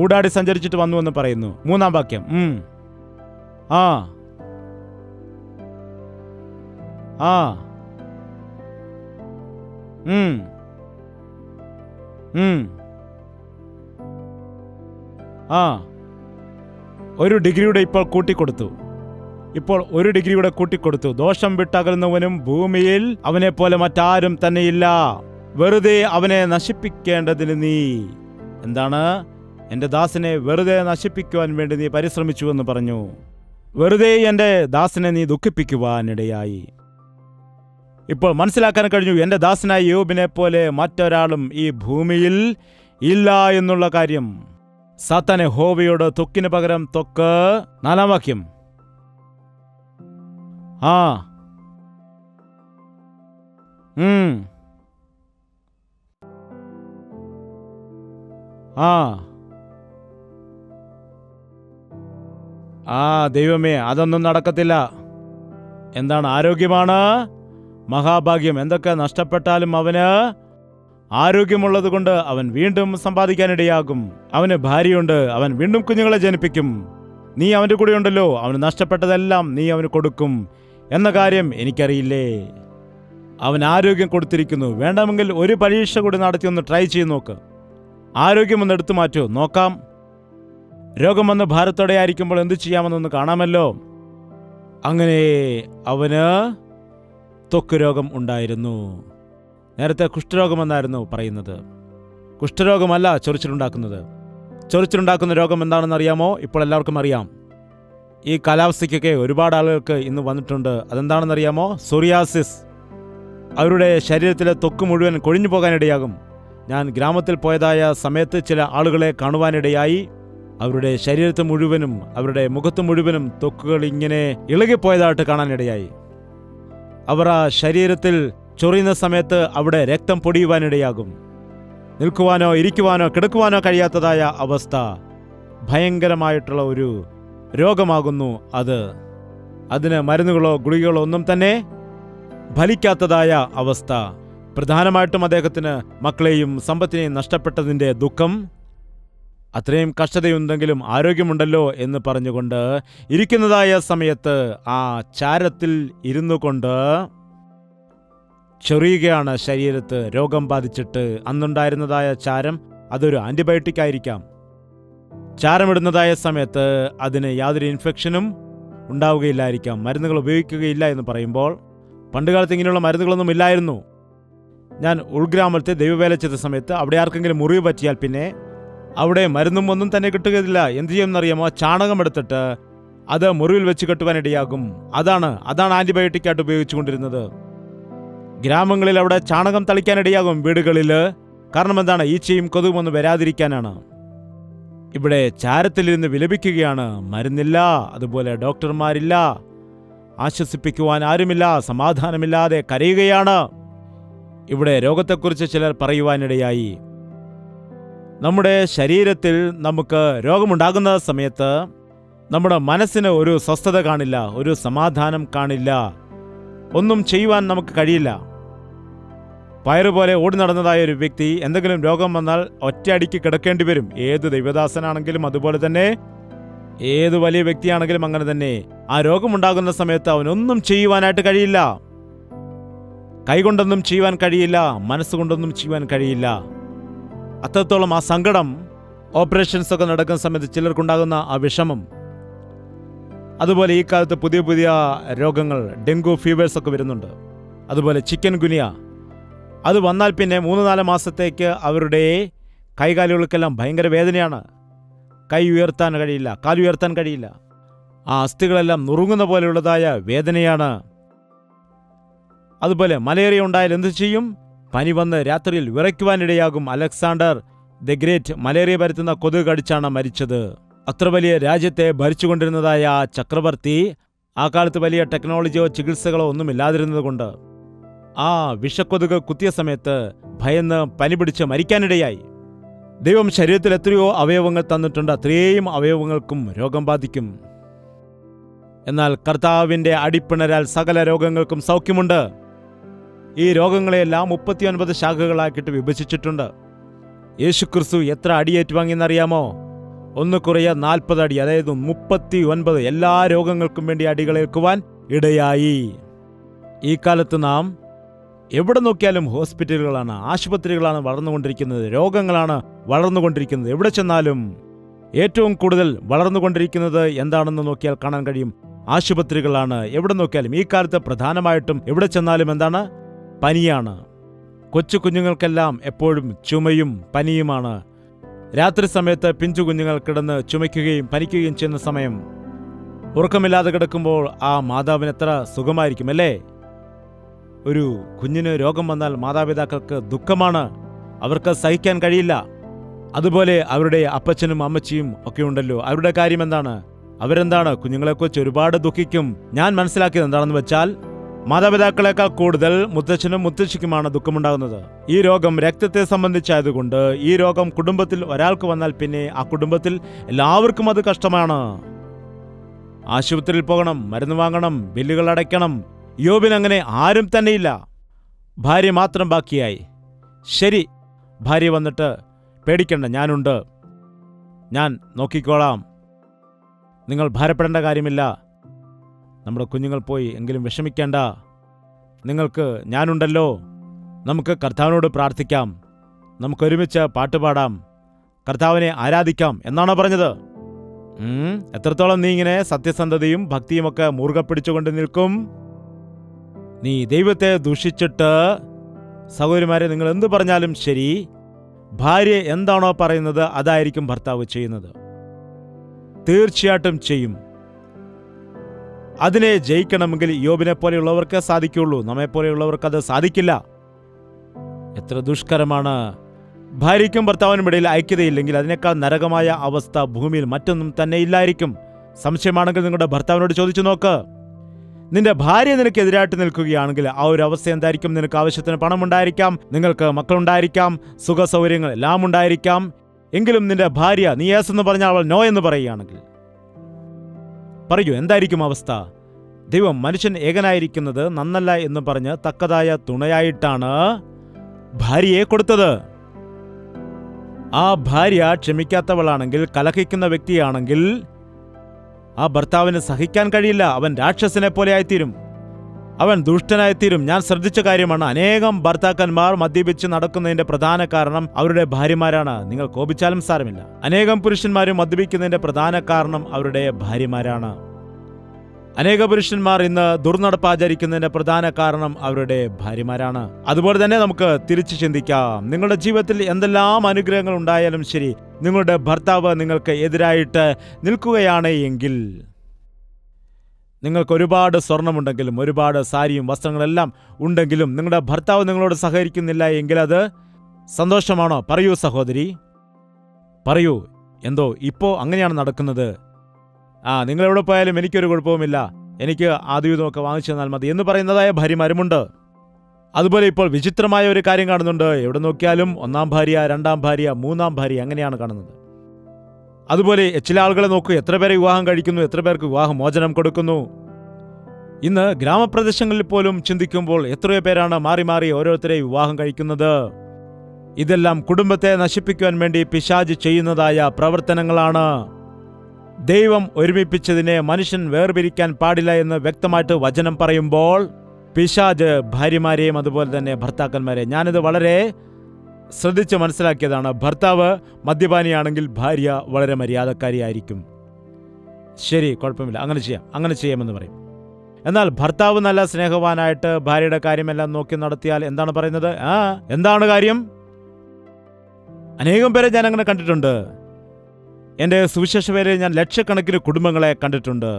ഊടാടി സഞ്ചരിച്ചിട്ട് വന്നു എന്ന് പറയുന്നു. 3-ാം വാക്യം. ഒരു ഡിഗ്രിയുടെ ഇപ്പോൾ കൂട്ടിക്കൊടുത്തു. ഇപ്പോൾ 1 ഡിഗ്രി കൂടെ കൂട്ടിക്കൊടുത്തു. ദോഷം വിട്ടകലുന്നവനും ഭൂമിയിൽ അവനെ പോലെ മറ്റാരും തന്നെയില്ല. വെറുതെ അവനെ നശിപ്പിക്കേണ്ടതിന് നീ എന്താണ് എൻ്റെ ദാസനെ വെറുതെ നശിപ്പിക്കുവാൻ വേണ്ടി നീ പരിശ്രമിച്ചു എന്ന് പറഞ്ഞു. വെറുതെ എൻ്റെ ദാസനെ നീ ദുഃഖിപ്പിക്കുവാനിടയായി. ഇപ്പോൾ മനസ്സിലാക്കാൻ കഴിഞ്ഞു, എൻ്റെ ദാസനായ യോബിനെ പോലെ മറ്റൊരാളും ഈ ഭൂമിയിൽ ഇല്ല എന്നുള്ള കാര്യം. സാത്താനെ യഹോവയോട് ത്വക്കിന് പകരം ത്വക്ക്. 4-ാം വാക്യം. ആ ദൈവമേ, അതൊന്നും നടക്കത്തില്ല. എന്താണ്? ആരോഗ്യമാണ് മഹാഭാഗ്യം. എന്തൊക്കെ നഷ്ടപ്പെട്ടാലും അവന് ആരോഗ്യമുള്ളത് കൊണ്ട് അവൻ വീണ്ടും സമ്പാദിക്കാനിടയാകും. അവന് ഭാര്യയുണ്ട്, അവൻ വീണ്ടും കുഞ്ഞുങ്ങളെ ജനിപ്പിക്കും. നീ അവൻ്റെ കൂടെ ഉണ്ടല്ലോ, അവന് നഷ്ടപ്പെട്ടതെല്ലാം നീ അവന് കൊടുക്കും എന്ന കാര്യം എനിക്കറിയില്ലേ? അവൻ ആരോഗ്യം കൊടുത്തിരിക്കുന്നു. വേണമെങ്കിൽ ഒരു പരീക്ഷ കൂടി നടത്തി ഒന്ന് ട്രൈ ചെയ്ത് നോക്ക്. ആരോഗ്യം ഒന്ന് എടുത്തു മാറ്റൂ, നോക്കാം. രോഗം വന്ന് ഭാരത്തോടെ ആയിരിക്കുമ്പോൾ എന്തു ചെയ്യാമെന്നൊന്ന് കാണാമല്ലോ. അങ്ങനെ അവന് ത്വക്ക് രോഗം ഉണ്ടായിരുന്നു. നേരത്തെ കുഷ്ഠരോഗമെന്നായിരുന്നു പറയുന്നത്. കുഷ്ഠരോഗമല്ല ചൊറിച്ചിലുണ്ടാക്കുന്നത്. ചൊറിച്ചിലുണ്ടാക്കുന്ന രോഗം എന്താണെന്ന് അറിയാമോ? ഇപ്പോൾ എല്ലാവർക്കും അറിയാം. ഈ കാലാവസ്ഥയ്ക്കൊക്കെ ഒരുപാട് ആളുകൾക്ക് ഇന്ന് വന്നിട്ടുണ്ട്. അതെന്താണെന്നറിയാമോ? സോറിയാസിസ്. അവരുടെ ശരീരത്തിലെ ത്വക്ക് മുഴുവൻ കൊഴിഞ്ഞു പോകാനിടയാകും. ഞാൻ ഗ്രാമത്തിൽ പോയതായ സമയത്ത് ചില ആളുകളെ കാണുവാനിടയായി. അവരുടെ ശരീരത്ത് മുഴുവനും അവരുടെ മുഖത്ത് മുഴുവനും ത്വക്കുകൾ ഇങ്ങനെ ഇളകിപ്പോയതായിട്ട് കാണാനിടയായി. അവർ ആ ശരീരത്തിൽ ചൊറിയുന്ന സമയത്ത് അവിടെ രക്തം പൊടിയുവാനിടയാകും. നിൽക്കുവാനോ ഇരിക്കുവാനോ കിടക്കുവാനോ കഴിയാത്തതായ അവസ്ഥ. ഭയങ്കരമായിട്ടുള്ള ഒരു രോഗമാകുന്നു അത്. അതിന് മരുന്നുകളോ ഗുളികകളോ ഒന്നും തന്നെ ഫലിക്കാത്തതായ അവസ്ഥ. പ്രധാനമായിട്ടും അദ്ദേഹത്തിന് മക്കളെയും സമ്പത്തിനെയും നഷ്ടപ്പെട്ടതിൻ്റെ ദുഃഖം. അത്രയും കഷ്ടതയുണ്ടെങ്കിലും ആരോഗ്യമുണ്ടല്ലോ എന്ന് പറഞ്ഞുകൊണ്ട് ഇരിക്കുന്നതായ സമയത്ത് ആ ചാരത്തിൽ ഇരുന്നു കൊണ്ട് ചൊറിയുകയാണ് ശരീരത്ത്. രോഗം ബാധിച്ചിട്ട് അന്നുണ്ടായിരുന്നതായ ചാരം അതൊരു ആൻറ്റിബയോട്ടിക് ആയിരിക്കാം. ചാരമിടുന്നതായ സമയത്ത് അതിന് യാതൊരു ഇൻഫെക്ഷനും ഉണ്ടാവുകയില്ലായിരിക്കാം. മരുന്നുകൾ ഉപയോഗിക്കുകയില്ല എന്ന് പറയുമ്പോൾ, പണ്ടുകാലത്ത് ഇങ്ങനെയുള്ള മരുന്നുകളൊന്നും ഇല്ലായിരുന്നു. ഞാൻ ഉൾഗ്രാമത്തെ ദൈവവേല ചെയ്ത സമയത്ത് അവിടെ ആർക്കെങ്കിലും മുറിവ് പറ്റിയാൽ പിന്നെ അവിടെ മരുന്നും ഒന്നും തന്നെ കിട്ടുകയില്ല. എന്ത് ചെയ്യുമെന്നറിയാമോ? ചാണകം എടുത്തിട്ട് അത് മുറിവിൽ വെച്ച് കെട്ടുവാനിടയാകും. അതാണ് ആൻറ്റിബയോട്ടിക്കായിട്ട് ഉപയോഗിച്ചുകൊണ്ടിരുന്നത്. ഗ്രാമങ്ങളിൽ അവിടെ ചാണകം തളിക്കാനിടയാകും വീടുകളിൽ. കാരണം എന്താണ്? ഈച്ചയും കൊതുകും ഒന്നും വരാതിരിക്കാനാണ്. ഇവിടെ ചാരത്തിലിരുന്ന് വിലപിക്കുകയാണ്. മരുന്നില്ല, അതുപോലെ ഡോക്ടർമാരില്ല, ആശ്വസിപ്പിക്കുവാൻ ആരുമില്ല, സമാധാനമില്ലാതെ കരയുകയാണ്. ഇവിടെ രോഗത്തെക്കുറിച്ച് ചിലർ പറയുവാനിടയായി. നമ്മുടെ ശരീരത്തിൽ നമുക്ക് രോഗമുണ്ടാകുന്ന സമയത്ത് നമ്മുടെ മനസ്സിന് ഒരു സ്വസ്ഥത കാണില്ല, ഒരു സമാധാനം കാണില്ല, ഒന്നും ചെയ്യുവാൻ നമുക്ക് കഴിയില്ല. പയറുപോലെ ഓടി നടന്നതായ ഒരു വ്യക്തി എന്തെങ്കിലും രോഗം വന്നാൽ ഒറ്റയടിക്ക് കിടക്കേണ്ടി വരും. ഏത് ദൈവദാസനാണെങ്കിലും അതുപോലെ തന്നെ, ഏത് വലിയ വ്യക്തിയാണെങ്കിലും അങ്ങനെ തന്നെ. ആ രോഗമുണ്ടാകുന്ന സമയത്ത് അവനൊന്നും ചെയ്യുവാനായിട്ട് കഴിയില്ല. കൈകൊണ്ടൊന്നും ചെയ്യുവാൻ കഴിയില്ല, മനസ്സുകൊണ്ടൊന്നും ചെയ്യുവാൻ കഴിയില്ല. അത്രത്തോളം ആ സങ്കടം. ഓപ്പറേഷൻസ് ഒക്കെ നടക്കുന്ന സമയത്ത് ചിലർക്കുണ്ടാകുന്ന ആ വിഷമം. അതുപോലെ ഈ കാലത്ത് പുതിയ പുതിയ രോഗങ്ങൾ, ഡെങ്കു ഫീവേഴ്സ് ഒക്കെ വരുന്നുണ്ട്. അതുപോലെ ചിക്കൻ ഗുനിയ. അത് വന്നാൽ പിന്നെ 3-4 മാസത്തേക്ക് അവരുടെ കൈകാലുകൾക്കെല്ലാം ഭയങ്കര വേദനയാണ്. കൈ ഉയർത്താൻ കഴിയില്ല, കാലുയർത്താൻ കഴിയില്ല. ആ അസ്ഥികളെല്ലാം നുറുങ്ങുന്ന പോലെയുള്ളതായ വേദനയാണ്. അതുപോലെ മലേറിയ ഉണ്ടായാൽ എന്തു ചെയ്യും? പനി വന്ന് രാത്രിയിൽ വിറയ്ക്കുവാനിടയാകും. അലക്സാണ്ടർ ദ ഗ്രേറ്റ് മലേറിയ പരത്തുന്ന കൊതുക് കടിച്ചാണ് മരിച്ചത്. അത്ര വലിയ രാജ്യത്തെ ഭരിച്ചുകൊണ്ടിരുന്നതായ ആ ചക്രവർത്തി ആ കാലത്ത് വലിയ ടെക്നോളജിയോ ചികിത്സകളോ ഒന്നും ഇല്ലാതിരുന്നത് കൊണ്ട് ആ വിഷക്കൊതുക് കുത്തിയ സമയത്ത് ഭയന്ന് പനി പിടിച്ച് മരിക്കാനിടയായി. ദൈവം ശരീരത്തിൽ എത്രയോ അവയവങ്ങൾ തന്നിട്ടുണ്ട്, അത്രയും അവയവങ്ങൾക്കും രോഗം ബാധിക്കും. എന്നാൽ കർത്താവിൻ്റെ അടിപ്പിണരാൽ സകല രോഗങ്ങൾക്കും സൗഖ്യമുണ്ട്. ഈ രോഗങ്ങളെയെല്ലാം 39 ശാഖകളാക്കിയിട്ട് വിഭജിച്ചിട്ടുണ്ട്. യേശുക്രിസ്തു എത്ര അടിയേറ്റുവാങ്ങിയെന്നറിയാമോ? 1 കുറയ 40 അടി, അതായത് 39 എല്ലാ രോഗങ്ങൾക്കും വേണ്ടി അടികളേൽക്കുവാൻ ഇടയായി. ഈ കാലത്ത് നാം എവിടെ നോക്കിയാലും ഹോസ്പിറ്റലുകളാണ്, ആശുപത്രികളാണ് വളർന്നുകൊണ്ടിരിക്കുന്നത്, രോഗങ്ങളാണ് വളർന്നുകൊണ്ടിരിക്കുന്നത്. എവിടെ ചെന്നാലും ഏറ്റവും കൂടുതൽ വളർന്നുകൊണ്ടിരിക്കുന്നത് എന്താണെന്ന് നോക്കിയാൽ കാണാൻ കഴിയും ആശുപത്രികളാണ്. എവിടെ നോക്കിയാലും ഈ കാലത്ത് പ്രധാനമായിട്ടും എവിടെ ചെന്നാലും എന്താണ്? പനിയാണ്. കൊച്ചു കുഞ്ഞുങ്ങൾക്കെല്ലാം എപ്പോഴും ചുമയും പനിയുമാണ്. രാത്രി സമയത്ത് പിഞ്ചു കുഞ്ഞുങ്ങൾ കിടന്ന് ചുമയ്ക്കുകയും പനിക്കുകയും ചെയ്യുന്ന സമയം ഉറക്കമില്ലാതെ കിടക്കുമ്പോൾ ആ മാതാവിന് എത്ര സുഖമായിരിക്കും അല്ലേ? ഒരു കുഞ്ഞിന് രോഗം വന്നാൽ മാതാപിതാക്കൾക്ക് ദുഃഖമാണ്, അവർക്ക് സഹിക്കാൻ കഴിയില്ല. അതുപോലെ അവരുടെ അപ്പച്ചനും അമ്മച്ചിയും ഒക്കെ ഉണ്ടല്ലോ, അവരുടെ കാര്യം എന്താണ്? അവരെന്താണ്? കുഞ്ഞുങ്ങളെക്കുറിച്ച് ഒരുപാട് ദുഃഖിക്കും. ഞാൻ മനസ്സിലാക്കിയത് എന്താണെന്ന് വെച്ചാൽ മാതാപിതാക്കളെക്കാൾ കൂടുതൽ മുത്തച്ഛനും മുത്തശ്ശിക്കുമാണ് ദുഃഖമുണ്ടാകുന്നത്. ഈ രോഗം രക്തത്തെ സംബന്ധിച്ചായതുകൊണ്ട് ഈ രോഗം കുടുംബത്തിൽ ഒരാൾക്ക് വന്നാൽ പിന്നെ ആ കുടുംബത്തിൽ എല്ലാവർക്കും അത് കഷ്ടമാണ്. ആശുപത്രിയിൽ പോകണം, മരുന്ന് വാങ്ങണം, ബില്ലുകൾ അടയ്ക്കണം. യോബിനങ്ങനെ ആരും തന്നെയില്ല, ഭാര്യ മാത്രം ബാക്കിയായി. ശരി, ഭാര്യ വന്നിട്ട് പേടിക്കണ്ട, ഞാനുണ്ട്, ഞാൻ നോക്കിക്കോളാം, നിങ്ങൾ ഭാരപ്പെടേണ്ട കാര്യമില്ല, നമ്മുടെ കുഞ്ഞുങ്ങൾ പോയി എങ്കിലും വിഷമിക്കേണ്ട, നിങ്ങൾക്ക് ഞാനുണ്ടല്ലോ, നമുക്ക് കർത്താവിനോട് പ്രാർത്ഥിക്കാം, നമുക്കൊരുമിച്ച് പാട്ടുപാടാം, കർത്താവിനെ ആരാധിക്കാം എന്നാണോ പറഞ്ഞത്? എത്രത്തോളം നീ ഇങ്ങനെ സത്യസന്ധതയും ഭക്തിയുമൊക്കെ മുറുകെ പിടിച്ചുകൊണ്ട് നിൽക്കും? നീ ദൈവത്തെ ദൂഷിച്ചിട്ട്, സഹോദരിമാരെ, നിങ്ങൾ എന്തു പറഞ്ഞാലും ശരി, ഭാര്യ എന്താണോ പറയുന്നത് അതായിരിക്കും ഭർത്താവ് ചെയ്യുന്നത്. തീർച്ചയായിട്ടും ചെയ്യും. അതിനെ ജയിക്കണമെങ്കിൽ യോബിനെ പോലെയുള്ളവർക്ക് സാധിക്കുള്ളൂ, നമ്മെപ്പോലെയുള്ളവർക്ക് അത് സാധിക്കില്ല. എത്ര ദുഷ്കരമാണ്! ഭാര്യയ്ക്കും ഭർത്താവിനും ഇടയിൽ ഐക്യതയില്ലെങ്കിൽ അതിനേക്കാൾ നരകമായ അവസ്ഥ ഭൂമിയിൽ മറ്റൊന്നും തന്നെ ഇല്ലായിരിക്കും. സംശയമാണെങ്കിൽ നിങ്ങളുടെ ഭർത്താവിനോട് ചോദിച്ചു നോക്ക്. നിന്റെ ഭാര്യ നിനക്ക് എതിരായിട്ട് നിൽക്കുകയാണെങ്കിൽ ആ ഒരു അവസ്ഥ എന്തായിരിക്കും? നിനക്ക് ആവശ്യത്തിന് പണമുണ്ടായിരിക്കാം, നിങ്ങൾക്ക് മക്കളുണ്ടായിരിക്കാം, സുഖ സൗകര്യങ്ങൾ എല്ലാം ഉണ്ടായിരിക്കാം. എങ്കിലും നിന്റെ ഭാര്യ നീ യേസ് എന്ന് പറഞ്ഞാൽ അവൾ നോ എന്ന് പറയുകയാണെങ്കിൽ പറയൂ, എന്തായിരിക്കും അവസ്ഥ? ദൈവം മനുഷ്യൻ ഏകനായിരിക്കുന്നത് നന്നല്ല എന്ന് പറഞ്ഞ് തക്കതായ തുണയായിട്ടാണ് ഭാര്യയെ കൊടുത്തത്. ആ ഭാര്യ ക്ഷമിക്കാത്തവളാണെങ്കിൽ, കലഹിക്കുന്ന വ്യക്തിയാണെങ്കിൽ ആ ഭർത്താവിന് സഹിക്കാൻ കഴിയില്ല. അവൻ രാക്ഷസനെ പോലെ ആയിത്തീരും, അവൻ ദുഷ്ടനായിത്തീരും. ഞാൻ ശ്രദ്ധിച്ച കാര്യമാണ്, അനേകം ഭർത്താക്കന്മാർ മദ്യപിച്ച് നടക്കുന്നതിന്റെ പ്രധാന കാരണം അവരുടെ ഭാര്യമാരാണ്. നിങ്ങൾ കോപിച്ചാലും സാരമില്ല. അനേകം പുരുഷന്മാരും മദ്യപിക്കുന്നതിന്റെ പ്രധാന കാരണം അവരുടെ ഭാര്യമാരാണ്. അനേക പുരുഷന്മാർ ഇന്ന് ദുർനടപ്പാചരിക്കുന്നതിന്റെ പ്രധാന കാരണം അവരുടെ ഭാര്യമാരാണ്. അതുപോലെ തന്നെ നമുക്ക് തിരിച്ചു ചിന്തിക്കാം. നിങ്ങളുടെ ജീവിതത്തിൽ എന്തെല്ലാം അനുഗ്രഹങ്ങൾ ഉണ്ടായാലും ശരി, നിങ്ങളുടെ ഭർത്താവ് നിങ്ങൾക്ക് എതിരായിട്ട് നിൽക്കുകയാണ് എങ്കിൽ, നിങ്ങൾക്ക് ഒരുപാട് സ്വർണമുണ്ടെങ്കിലും ഒരുപാട് സാരിയും വസ്ത്രങ്ങളെല്ലാം ഉണ്ടെങ്കിലും നിങ്ങളുടെ ഭർത്താവ് നിങ്ങളോട് സഹകരിക്കുന്നില്ല എങ്കിൽ അത് സന്തോഷമാണോ? പറയൂ സഹോദരി, പറയൂ. എന്തോ ഇപ്പോൾ അങ്ങനെയാണ് നടക്കുന്നത്. നിങ്ങളെവിടെ പോയാലും എനിക്കൊരു കുഴപ്പവുമില്ല, എനിക്ക് ആദ്യമൊക്കെ വാങ്ങിച്ചു തന്നാൽ മതി എന്ന് പറയുന്നതായ ഭാര്യമാരുമുണ്ട്. അതുപോലെ ഇപ്പോൾ വിചിത്രമായ ഒരു കാര്യം കാണുന്നുണ്ട്. എവിടെ നോക്കിയാലും ഒന്നാം ഭാര്യ, രണ്ടാം ഭാര്യ, മൂന്നാം ഭാര്യ, അങ്ങനെയാണ് കാണുന്നത്. അതുപോലെ ചില ആളുകളെ നോക്കൂ, എത്ര പേരെ വിവാഹം കഴിക്കുന്നു, എത്ര പേർക്ക് വിവാഹമോചനം കൊടുക്കുന്നു. ഇന്ന് ഗ്രാമപ്രദേശങ്ങളിൽ പോലും ചിന്തിക്കുമ്പോൾ എത്രയോ പേരാണ് മാറി മാറി ഓരോരുത്തരെ വിവാഹം കഴിക്കുന്നത്. ഇതെല്ലാം കുടുംബത്തെ നശിപ്പിക്കുവാൻ വേണ്ടി പിശാച് ചെയ്യുന്നതായ പ്രവർത്തനങ്ങളാണ്. ദൈവം ഒരുമിപ്പിച്ചതിനെ മനുഷ്യൻ വേർപിരിക്കാൻ പാടില്ല എന്ന് വ്യക്തമായിട്ട് വചനം പറയുമ്പോൾ പിശാച് ഭാര്യമാരെയും അതുപോലെ തന്നെ ഭർത്താക്കന്മാരെ, ഞാനിത് വളരെ ശ്രദ്ധിച്ച് മനസ്സിലാക്കിയതാണ്. ഭർത്താവ് മദ്യപാനിയാണെങ്കിൽ ഭാര്യ വളരെ മര്യാദക്കാരിയായിരിക്കും. ശരി, കുഴപ്പമില്ല, അങ്ങനെ ചെയ്യാമെന്ന് പറയും. എന്നാൽ ഭർത്താവ് നല്ല സ്നേഹവാനായിട്ട് ഭാര്യയുടെ കാര്യമെല്ലാം നോക്കി നടത്തിയാൽ എന്താണ് പറയുന്നത്? എന്താണ് കാര്യം? അനേകം പേരെ ഞാൻ അങ്ങനെ കണ്ടിട്ടുണ്ട്. എൻ്റെ സുവിശേഷ വേലയിൽ ഞാൻ ലക്ഷക്കണക്കിന് കുടുംബങ്ങളെ കണ്ടിട്ടുണ്ട്.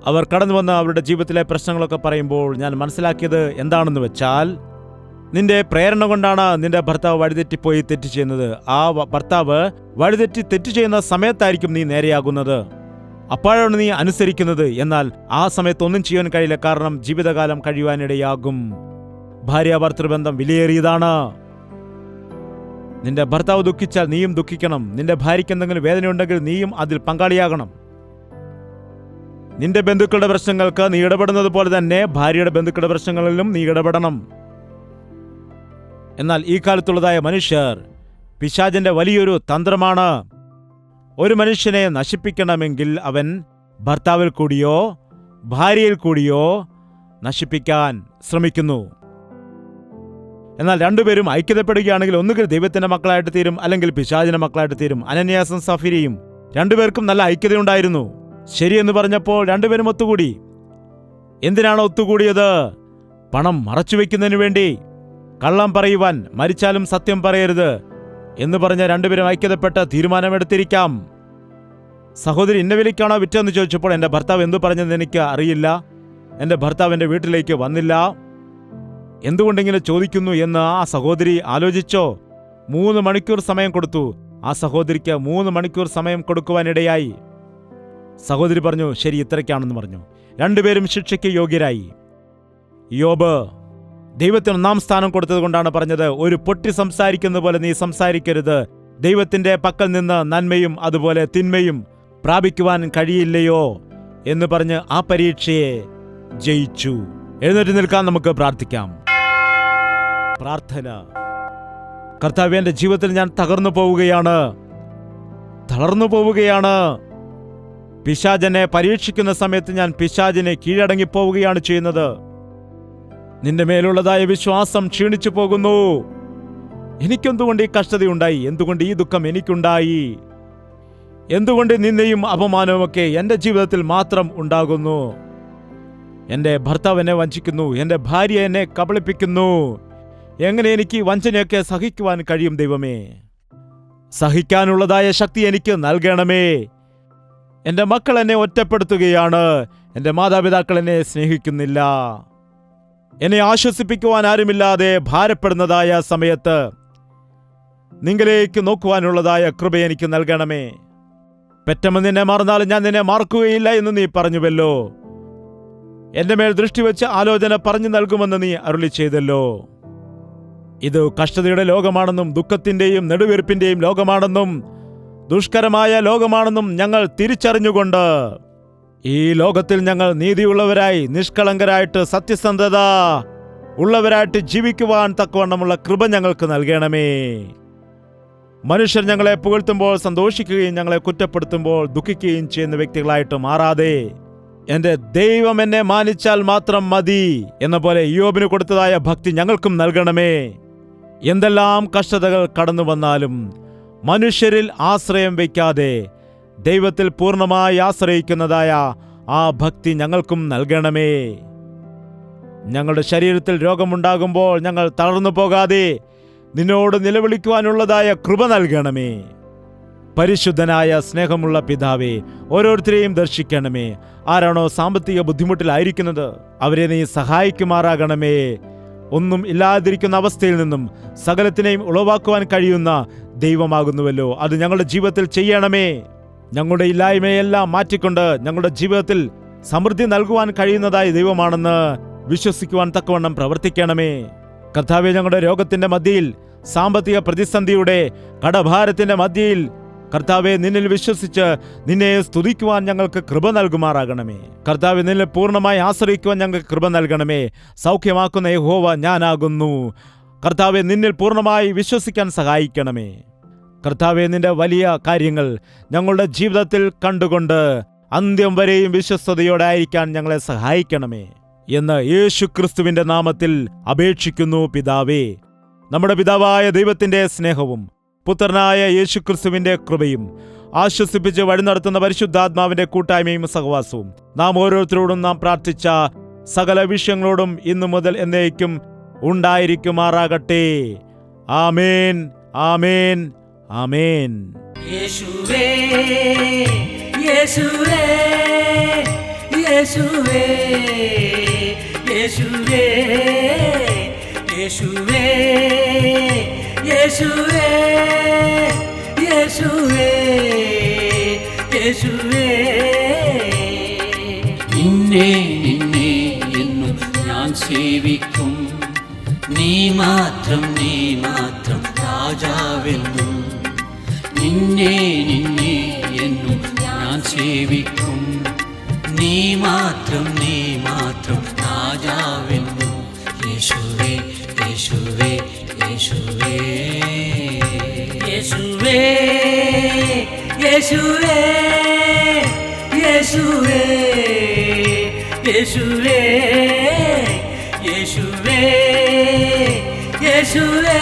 അവർ കടന്നു വന്ന് അവരുടെ ജീവിതത്തിലെ പ്രശ്നങ്ങളൊക്കെ പറയുമ്പോൾ ഞാൻ മനസ്സിലാക്കിയത് എന്താണെന്ന് വെച്ചാൽ, നിന്റെ പ്രേരണ കൊണ്ടാണ് നിന്റെ ഭർത്താവ് വഴിതെറ്റിപ്പോയി തെറ്റ് ചെയ്യുന്നത്. ആ ഭർത്താവ് വഴിതെറ്റി തെറ്റ് ചെയ്യുന്ന സമയത്തായിരിക്കും നീ നേരെയാകുന്നത്. അപ്പോഴാണ് നീ അനുസരിക്കുന്നത്. എന്നാൽ ആ സമയത്ത് ഒന്നും ചെയ്യാൻ കഴിയില്ല, കാരണം ജീവിതകാലം കഴിയുവാനിടയാകും. ഭാര്യ ഭർത്തൃബന്ധം വിലയേറിയതാണ്. നിന്റെ ഭർത്താവ് ദുഃഖിച്ചാൽ നീയും ദുഃഖിക്കണം. നിന്റെ ഭാര്യയ്ക്ക് എന്തെങ്കിലും വേദനയുണ്ടെങ്കിൽ നീയും അതിൽ പങ്കാളിയാകണം. നിന്റെ ബന്ധുക്കളുടെ പ്രശ്നങ്ങൾക്ക് നീ ഇടപെടുന്നത് പോലെ തന്നെ ഭാര്യയുടെ ബന്ധുക്കളുടെ പ്രശ്നങ്ങളിലും നീ ഇടപെടണം. എന്നാൽ ഈ കാലത്തുള്ളതായ മനുഷ്യർ, പിശാചിന്റെ വലിയൊരു തന്ത്രമാണ്. ഒരു മനുഷ്യനെ നശിപ്പിക്കണമെങ്കിൽ അവൻ ഭർത്താവിൽ കൂടിയോ ഭാര്യയിൽ കൂടിയോ നശിപ്പിക്കാൻ ശ്രമിക്കുന്നു. എന്നാൽ രണ്ടുപേരും ഐക്യതപ്പെടുകയാണെങ്കിൽ ഒന്നുകിൽ ദൈവത്തിന്റെ മക്കളായിട്ട് തീരും, അല്ലെങ്കിൽ പിശാചിന്റെ മക്കളായിട്ട് തീരും. അനന്യാസും സഫീരയും രണ്ടുപേർക്കും നല്ല ഐക്യതയുണ്ടായിരുന്നു. ശരിയെന്ന് പറഞ്ഞപ്പോൾ രണ്ടുപേരും ഒത്തുകൂടി. എന്തിനാണ് ഒത്തുകൂടിയത്? പണം മറച്ചുവെക്കുന്നതിന് വേണ്ടി. കള്ളം പറയുവാൻ, മരിച്ചാലും സത്യം പറയരുത് എന്ന് പറഞ്ഞ രണ്ടുപേരും ഐക്യതപ്പെട്ട് തീരുമാനമെടുത്തിരിക്കാം. സഹോദരി ഇന്ന വിലയ്ക്കാണോ വിറ്റെന്ന് ചോദിച്ചപ്പോൾ എൻ്റെ ഭർത്താവ് എന്തു പറഞ്ഞെന്ന് എനിക്ക് അറിയില്ല, എൻ്റെ ഭർത്താവ് എൻ്റെ വീട്ടിലേക്ക് വന്നില്ല, എന്തുകൊണ്ടിങ്ങനെ ചോദിക്കുന്നു എന്ന് ആ സഹോദരി ആലോചിച്ചോ. 3 മണിക്കൂർ സമയം കൊടുത്തു. ആ സഹോദരിക്ക് 3 മണിക്കൂർ സമയം കൊടുക്കുവാനിടയായി. സഹോദരി പറഞ്ഞു, ശരി, ഇത്രയ്ക്കാണെന്ന് പറഞ്ഞു. രണ്ടുപേരും ശിക്ഷയ്ക്ക് യോഗ്യരായി. യോബ് ദൈവത്തിന് 1-ാം സ്ഥാനം കൊടുത്തത് കൊണ്ടാണ് പറഞ്ഞത്, ഒരു പൊട്ടി സംസാരിക്കുന്ന പോലെ നീ സംസാരിക്കരുത്. ദൈവത്തിന്റെ പക്കൽ നിന്ന് നന്മയും അതുപോലെ തിന്മയും പ്രാപിക്കുവാൻ കഴിയില്ലയോ എന്ന് പറഞ്ഞ് ആ പരീക്ഷയെ ജയിച്ചു. എഴുന്നേറ്റ് നിൽക്കാൻ നമുക്ക് പ്രാർത്ഥിക്കാം. പ്രാർത്ഥന. കർത്താവേ, എൻ്റെ ജീവിതത്തിൽ ഞാൻ തകർന്നു പോവുകയാണ്, തളർന്നു പോവുകയാണ്. പിശാചനെ പരീക്ഷിക്കുന്ന സമയത്ത് ഞാൻ പിശാചിനെ കീഴടങ്ങിപ്പോവുകയാണ് ചെയ്യുന്നത്. നിന്റെ മേലുള്ളതായ വിശ്വാസം ക്ഷീണിച്ചു പോകുന്നു. എനിക്കെന്തുകൊണ്ട് ഈ കഷ്ടതയുണ്ടായി? എന്തുകൊണ്ട് ഈ ദുഃഖം എനിക്കുണ്ടായി? എന്തുകൊണ്ട് നിന്ദയും അപമാനവുമൊക്കെ എൻ്റെ ജീവിതത്തിൽ മാത്രം ഉണ്ടാകുന്നു? എൻ്റെ ഭർത്താവ് എന്നെ വഞ്ചിക്കുന്നു, എൻ്റെ ഭാര്യ എന്നെ കബളിപ്പിക്കുന്നു. എങ്ങനെ എനിക്ക് വഞ്ചനയൊക്കെ സഹിക്കുവാൻ കഴിയും? ദൈവമേ, സഹിക്കാനുള്ളതായ ശക്തി എനിക്ക് നൽകണമേ. എൻ്റെ മക്കൾ എന്നെ ഒറ്റപ്പെടുത്തുകയാണ്. എൻ്റെ മാതാപിതാക്കൾ എന്നെ സ്നേഹിക്കുന്നില്ല. എന്നെ ആശ്വസിപ്പിക്കുവാൻ ആരുമില്ലാതെ ഭാരപ്പെടുന്നതായ സമയത്ത് നിങ്ങളിലേക്ക് നോക്കുവാനുള്ളതായ കൃപ എനിക്ക് നൽകണമേ. പെറ്റമ്മ നിന്നെ മറന്നാലും ഞാൻ നിന്നെ മറക്കുകയില്ല എന്ന് നീ പറഞ്ഞുവല്ലോ. എന്റെ മേൽ ദൃഷ്ടി വെച്ച് ആലോചന പറഞ്ഞു നൽകുമെന്ന് നീ അരുളി ചെയ്തല്ലോ. ഇത് കഷ്ടതയുടെ ലോകമാണെന്നും ദുഃഖത്തിന്റെയും നെടുവീർപ്പിന്റെയും ലോകമാണെന്നും ദുഷ്കരമായ ലോകമാണെന്നും ഞങ്ങൾ തിരിച്ചറിഞ്ഞുകൊണ്ട് ഈ ലോകത്തിൽ ഞങ്ങൾ നീതിയുള്ളവരായി, നിഷ്കളങ്കരായിട്ട്, സത്യസന്ധത ഉള്ളവരായിട്ട് ജീവിക്കുവാൻ തക്കവണ്ണമുള്ള കൃപ ഞങ്ങൾക്ക് നൽകണമേ. മനുഷ്യർ ഞങ്ങളെ പുകഴ്ത്തുമ്പോൾ സന്തോഷിക്കുകയും ഞങ്ങളെ കുറ്റപ്പെടുത്തുമ്പോൾ ദുഃഖിക്കുകയും ചെയ്യുന്ന വ്യക്തികളായിട്ട് മാറാതെ, എന്റെ ദൈവം എന്നെ മാനിച്ചാൽ മാത്രം മതി എന്ന പോലെ യോബിന് കൊടുത്തതായ ഭക്തി ഞങ്ങൾക്കും നൽകണമേ. എന്തെല്ലാം കഷ്ടതകൾ കടന്നു വന്നാലും മനുഷ്യരിൽ ആശ്രയം വയ്ക്കാതെ ദൈവത്തിൽ പൂർണ്ണമായി ആശ്രയിക്കുന്നതായ ആ ഭക്തി ഞങ്ങൾക്കും നൽകണമേ. ഞങ്ങളുടെ ശരീരത്തിൽ രോഗമുണ്ടാകുമ്പോൾ ഞങ്ങൾ തളർന്നു പോകാതെ നിന്നോട് നിലവിളിക്കുവാനുള്ളതായ കൃപ നൽകണമേ. പരിശുദ്ധനായ സ്നേഹമുള്ള പിതാവേ, ഓരോരുത്തരെയും ദർശിക്കണമേ. ആരാണോ സാമ്പത്തിക ബുദ്ധിമുട്ടിലായിരിക്കുന്നത് അവരെ നീ സഹായിക്കുമാറാകണമേ. ഒന്നും ഇല്ലാതിരിക്കുന്ന അവസ്ഥയിൽ നിന്നും സകലത്തിനെയും ഉളവാക്കുവാൻ കഴിയുന്ന ദൈവമാകുന്നുവല്ലോ, അത് ഞങ്ങളുടെ ജീവിതത്തിൽ ചെയ്യണമേ. ഞങ്ങളുടെ ഇല്ലായ്മയെല്ലാം മാറ്റിക്കൊണ്ട് ഞങ്ങളുടെ ജീവിതത്തിൽ സമൃദ്ധി നൽകുവാൻ കഴിയുന്നതായ ദൈവമാണെന്ന് വിശ്വസിക്കുവാൻ തക്കവണ്ണം പ്രവർത്തിക്കണമേ. കർത്താവേ, ഞങ്ങളുടെ രോഗത്തിന്റെ മധ്യയിൽ, സാമ്പത്തിക പ്രതിസന്ധിയുടെ കടഭാരത്തിന്റെ മധ്യയിൽ കർത്താവെ നിന്നിൽ വിശ്വസിച്ച് നിന്നെ സ്തുതിക്കുവാൻ ഞങ്ങൾക്ക് കൃപ നൽകുമാറാകണമേ. കർത്താവെ, നിന്നിൽ പൂർണ്ണമായി ആശ്രയിക്കുവാൻ ഞങ്ങൾക്ക് കൃപ നൽകണമേ. സൗഖ്യമാക്കുന്ന യഹോവ ഞാനാകുന്നു. കർത്താവെ, നിന്നിൽ പൂർണ്ണമായി വിശ്വസിക്കാൻ സഹായിക്കണമേ. കർത്താവെ, നിന്റെ വലിയ കാര്യങ്ങൾ ഞങ്ങളുടെ ജീവിതത്തിൽ കണ്ടുകൊണ്ട് അന്ത്യം വരെയും വിശ്വസ്തയോടെ ആയിരിക്കാൻ ഞങ്ങളെ സഹായിക്കണമേ എന്ന് യേശുക്രിസ്തുവിന്റെ നാമത്തിൽ അപേക്ഷിക്കുന്നു പിതാവേ. നമ്മുടെ പിതാവായ ദൈവത്തിന്റെ സ്നേഹവും പുത്രനായ യേശുക്രിസ്തുവിന്റെ കൃപയും ആശ്വസിപ്പിച്ച് വഴി നടത്തുന്ന പരിശുദ്ധാത്മാവിന്റെ കൂട്ടായ്മയും സഹവാസവും നാം ഓരോരുത്തരോടും നാം പ്രാർത്ഥിച്ച സകല വിഷയങ്ങളോടും ഇന്നു മുതൽ എന്നേക്കും ഉണ്ടായിരിക്കുമാറാകട്ടെ. ആമേൻ, ആമേൻ, ആമേൻ. യേശുവേ, യേശുവേ, യേശുവേ, യേശുവേ, യേശുവേ, യേശുവേ, യേശുവേ, യേശുവേ. നിന്നെ നിന്നെ എന്നും ഞാൻ സേവിക്കും, നീ മാത്രം രാജാവെന്നും. നിന്നെ നിന്നെ എന്നും ഞാൻ സേവിക്കും, നീ മാത്രം രാജാവെന്നും. യേശുവേ, യേശുവേ, യേശുവേ, യേശുവേ, യേശുവേ, യേശുവേ, യേശുവേ, യേശുവേ, യേശുവേ,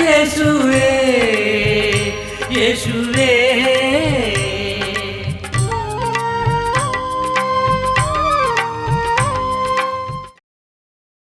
യേശുവേ, യേശുവേ.